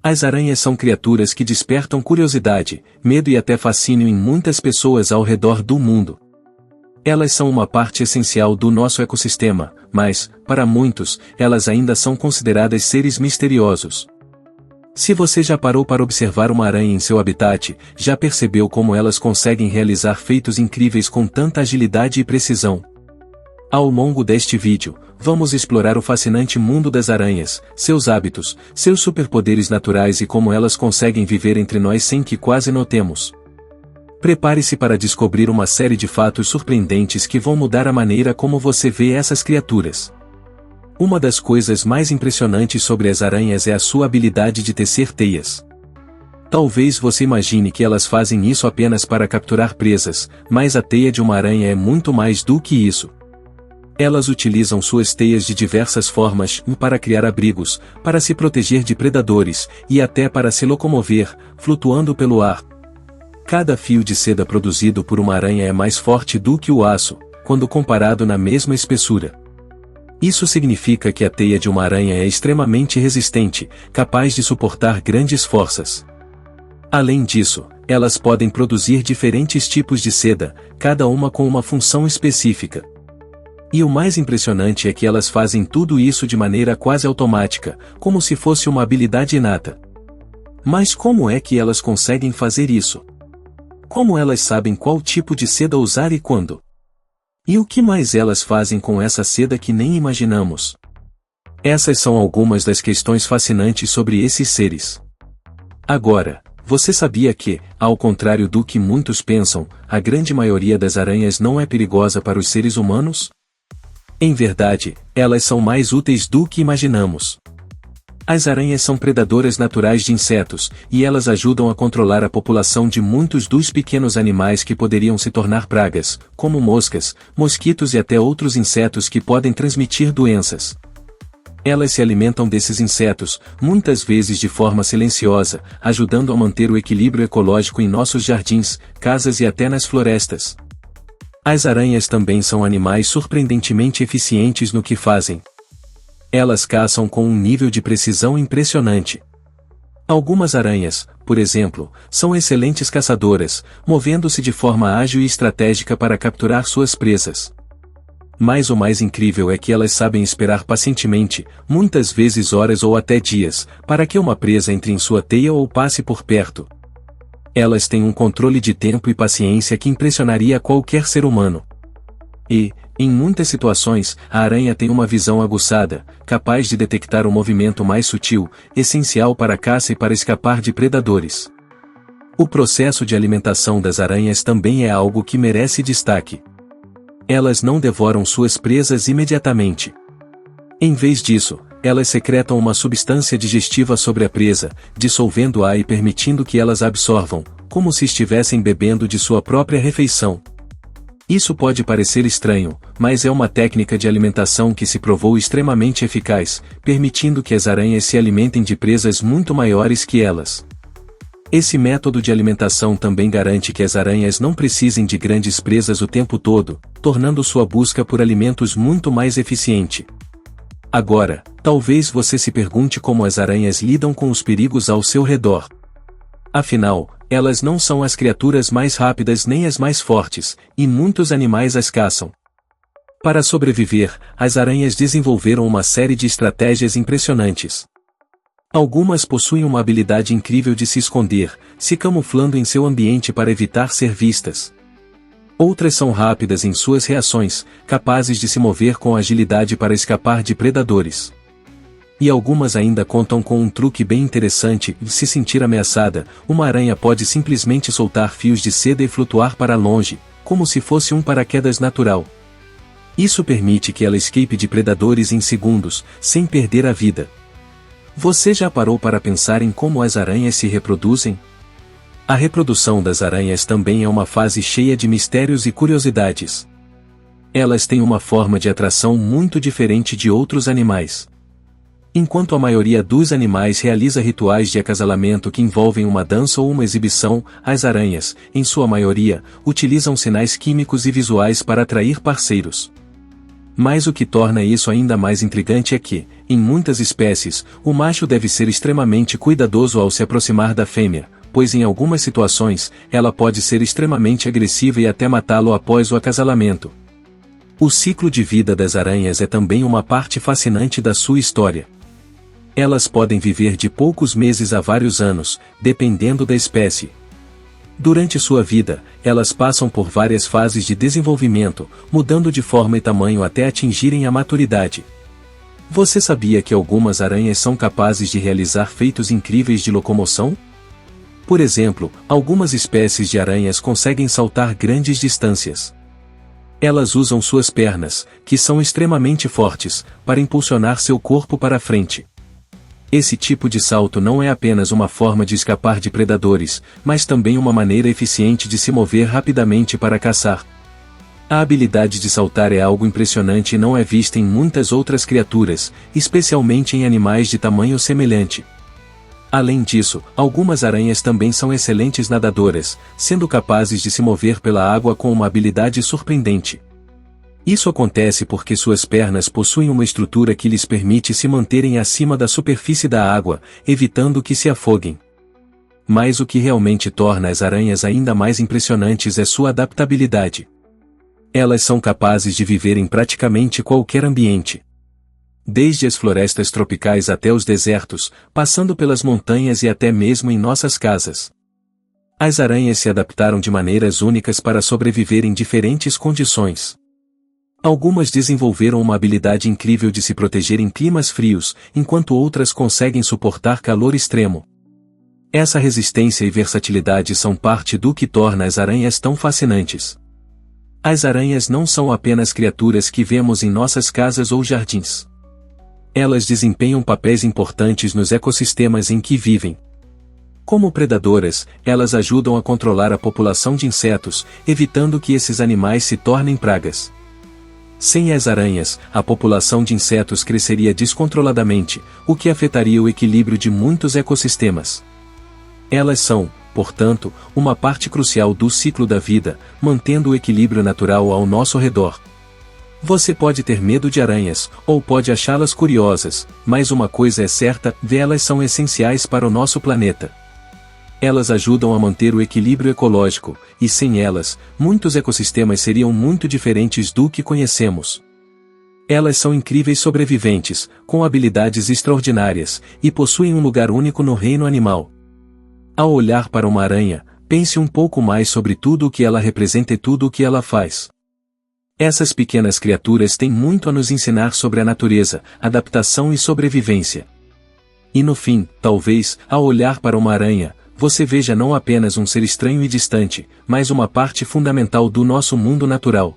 As aranhas são criaturas que despertam curiosidade, medo e até fascínio em muitas pessoas ao redor do mundo. Elas são uma parte essencial do nosso ecossistema, mas, para muitos, elas ainda são consideradas seres misteriosos. Se você já parou para observar uma aranha em seu habitat, já percebeu como elas conseguem realizar feitos incríveis com tanta agilidade e precisão? Ao longo deste vídeo, vamos explorar o fascinante mundo das aranhas, seus hábitos, seus superpoderes naturais e como elas conseguem viver entre nós sem que quase notemos. Prepare-se para descobrir uma série de fatos surpreendentes que vão mudar a maneira como você vê essas criaturas. Uma das coisas mais impressionantes sobre as aranhas é a sua habilidade de tecer teias. Talvez você imagine que elas fazem isso apenas para capturar presas, mas a teia de uma aranha é muito mais do que isso. Elas utilizam suas teias de diversas formas, para criar abrigos, para se proteger de predadores, e até para se locomover, flutuando pelo ar. Cada fio de seda produzido por uma aranha é mais forte do que o aço, quando comparado na mesma espessura. Isso significa que a teia de uma aranha é extremamente resistente, capaz de suportar grandes forças. Além disso, elas podem produzir diferentes tipos de seda, cada uma com uma função específica. E o mais impressionante é que elas fazem tudo isso de maneira quase automática, como se fosse uma habilidade inata. Mas como é que elas conseguem fazer isso? Como elas sabem qual tipo de seda usar e quando? E o que mais elas fazem com essa seda que nem imaginamos? Essas são algumas das questões fascinantes sobre esses seres. Agora, você sabia que, ao contrário do que muitos pensam, a grande maioria das aranhas não é perigosa para os seres humanos? Em verdade, elas são mais úteis do que imaginamos. As aranhas são predadoras naturais de insetos, e elas ajudam a controlar a população de muitos dos pequenos animais que poderiam se tornar pragas, como moscas, mosquitos e até outros insetos que podem transmitir doenças. Elas se alimentam desses insetos, muitas vezes de forma silenciosa, ajudando a manter o equilíbrio ecológico em nossos jardins, casas e até nas florestas. As aranhas também são animais surpreendentemente eficientes no que fazem. Elas caçam com um nível de precisão impressionante. Algumas aranhas, por exemplo, são excelentes caçadoras, movendo-se de forma ágil e estratégica para capturar suas presas. Mas o mais incrível é que elas sabem esperar pacientemente, muitas vezes horas ou até dias, para que uma presa entre em sua teia ou passe por perto. Elas têm um controle de tempo e paciência que impressionaria qualquer ser humano. E, em muitas situações, a aranha tem uma visão aguçada, capaz de detectar o movimento mais sutil, essencial para a caça e para escapar de predadores. O processo de alimentação das aranhas também é algo que merece destaque. Elas não devoram suas presas imediatamente. Em vez disso, elas secretam uma substância digestiva sobre a presa, dissolvendo-a e permitindo que elas absorvam, como se estivessem bebendo de sua própria refeição. Isso pode parecer estranho, mas é uma técnica de alimentação que se provou extremamente eficaz, permitindo que as aranhas se alimentem de presas muito maiores que elas. Esse método de alimentação também garante que as aranhas não precisem de grandes presas o tempo todo, tornando sua busca por alimentos muito mais eficiente. Agora, talvez você se pergunte como as aranhas lidam com os perigos ao seu redor. Afinal, elas não são as criaturas mais rápidas nem as mais fortes, e muitos animais as caçam. Para sobreviver, as aranhas desenvolveram uma série de estratégias impressionantes. Algumas possuem uma habilidade incrível de se esconder, se camuflando em seu ambiente para evitar ser vistas. Outras são rápidas em suas reações, capazes de se mover com agilidade para escapar de predadores. E algumas ainda contam com um truque bem interessante: se sentir ameaçada, uma aranha pode simplesmente soltar fios de seda e flutuar para longe, como se fosse um paraquedas natural. Isso permite que ela escape de predadores em segundos, sem perder a vida. Você já parou para pensar em como as aranhas se reproduzem? A reprodução das aranhas também é uma fase cheia de mistérios e curiosidades. Elas têm uma forma de atração muito diferente de outros animais. Enquanto a maioria dos animais realiza rituais de acasalamento que envolvem uma dança ou uma exibição, as aranhas, em sua maioria, utilizam sinais químicos e visuais para atrair parceiros. Mas o que torna isso ainda mais intrigante é que, em muitas espécies, o macho deve ser extremamente cuidadoso ao se aproximar da fêmea, pois em algumas situações, ela pode ser extremamente agressiva e até matá-lo após o acasalamento. O ciclo de vida das aranhas é também uma parte fascinante da sua história. Elas podem viver de poucos meses a vários anos, dependendo da espécie. Durante sua vida, elas passam por várias fases de desenvolvimento, mudando de forma e tamanho até atingirem a maturidade. Você sabia que algumas aranhas são capazes de realizar feitos incríveis de locomoção? Por exemplo, algumas espécies de aranhas conseguem saltar grandes distâncias. Elas usam suas pernas, que são extremamente fortes, para impulsionar seu corpo para frente. Esse tipo de salto não é apenas uma forma de escapar de predadores, mas também uma maneira eficiente de se mover rapidamente para caçar. A habilidade de saltar é algo impressionante e não é vista em muitas outras criaturas, especialmente em animais de tamanho semelhante. Além disso, algumas aranhas também são excelentes nadadoras, sendo capazes de se mover pela água com uma habilidade surpreendente. Isso acontece porque suas pernas possuem uma estrutura que lhes permite se manterem acima da superfície da água, evitando que se afoguem. Mas o que realmente torna as aranhas ainda mais impressionantes é sua adaptabilidade. Elas são capazes de viver em praticamente qualquer ambiente. Desde as florestas tropicais até os desertos, passando pelas montanhas e até mesmo em nossas casas. As aranhas se adaptaram de maneiras únicas para sobreviver em diferentes condições. Algumas desenvolveram uma habilidade incrível de se proteger em climas frios, enquanto outras conseguem suportar calor extremo. Essa resistência e versatilidade são parte do que torna as aranhas tão fascinantes. As aranhas não são apenas criaturas que vemos em nossas casas ou jardins. Elas desempenham papéis importantes nos ecossistemas em que vivem. Como predadoras, elas ajudam a controlar a população de insetos, evitando que esses animais se tornem pragas. Sem as aranhas, a população de insetos cresceria descontroladamente, o que afetaria o equilíbrio de muitos ecossistemas. Elas são, portanto, uma parte crucial do ciclo da vida, mantendo o equilíbrio natural ao nosso redor. Você pode ter medo de aranhas, ou pode achá-las curiosas, mas uma coisa é certa, elas são essenciais para o nosso planeta. Elas ajudam a manter o equilíbrio ecológico, e sem elas, muitos ecossistemas seriam muito diferentes do que conhecemos. Elas são incríveis sobreviventes, com habilidades extraordinárias, e possuem um lugar único no reino animal. Ao olhar para uma aranha, pense um pouco mais sobre tudo o que ela representa e tudo o que ela faz. Essas pequenas criaturas têm muito a nos ensinar sobre a natureza, adaptação e sobrevivência. E no fim, talvez, ao olhar para uma aranha, você veja não apenas um ser estranho e distante, mas uma parte fundamental do nosso mundo natural.